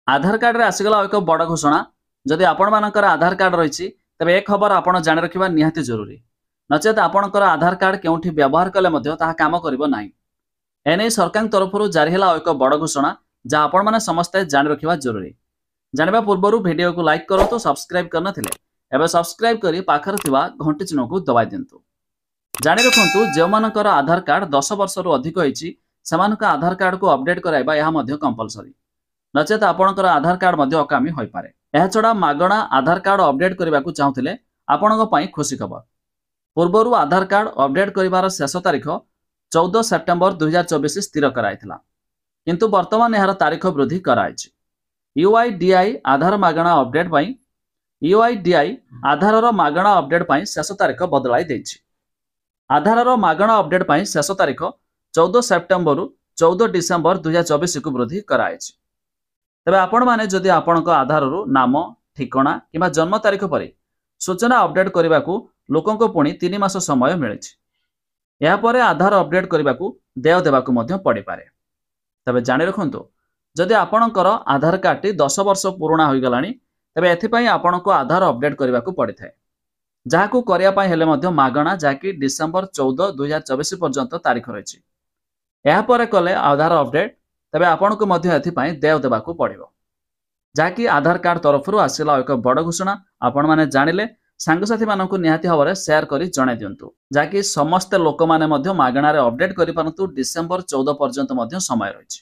आधार card रे आसीगला एक बड़ घोषणा जदि आपण मानकर आधार कार्ड रही तेबे एक खबर आपण जानि रखिबा निहाती जरूरी नचेत आपणकर आधार कार्ड केउठी व्यवहार कले मध्य ताहा काम करिवो नाही। एने सरकार तरफरु जारी हला एक बड़ घोषणा जा आपण माने समस्ते जानि रखिबा जरूरी। जानिबा पूर्वरु वीडियो को लाइक करंतु, सब्सक्राइब करनथिले एबे सब्सक्राइब करी पाखर थिबा घंटी चिन्ह को दबाई दियंतु। जानि रखंतु जे मानकर आधार कार्ड 10 वर्ष रु अधिक होईची सेमानक आधार कार्ड को अपडेट कराइबा यहा मध्य कंपलसरी नचेत आपणकर आधार कार्ड मध्य अकामी होई पारे। एहा छडा मागणा आधार कार्ड अपडेट करबाकू चाहुथिले आपणक पई खुशी खबर। पूर्वरु आधार कार्ड अपडेट करिवार शेष तारीख 14 सेप्टेम्बर 2024 स्थिर कराइथिला, किंतु वर्तमान एहार तारीख वृद्धि कराइछि। यूआईडीआई आधार मागणा अपडेट पई यूआईडीआई आधारर मागणा अपडेट पई शेष तारीख बदलाई दैछि। आधारर मागणा अपडेट पई शेष तारीख 14 सेप्टेम्बर रु 14 डिसेम्बर 2024 को वृद्धि कराइछि। तेबे आपण माने जदि आपणक आधार रु नाम, ठिकाना किंबा जन्म तारीख पर सूचना अपडेट करबाकू लोकंको पुणी 3 मास समय मिलिछि। या परे आधार अपडेट करबाकू देय देबाकू मध्य पड़ी पारे। तबे जानि रखंतु जदि आपणकर आधार कार्ड 10 वर्ष पुराना होई गलानी तेबे एथि पई आपणको आधार अपडेट करबाकू पड़ी थाए, जाहाकू करिया पई हेले मध्य मागणा जाकी डिसेम्बर 14 2024 पर्यंत तारीख रहिछि। या परे कले आधार अपडेट तेबे आपनको मध्य एथि पई देय देबाकू पड़िबो, जाकी आधार कार्ड तरफरु आसिला एक बड़ घोषणा। आपण माने जानिले सांगसाथी मानकू निहाती हवरे शेयर करी जणाई दियंतु, जाकी समस्त लोक माने मध्य मागणारे अपडेट करि पारंतु। डिसेम्बर 14 पर्यंत मध्य समय रहिछि।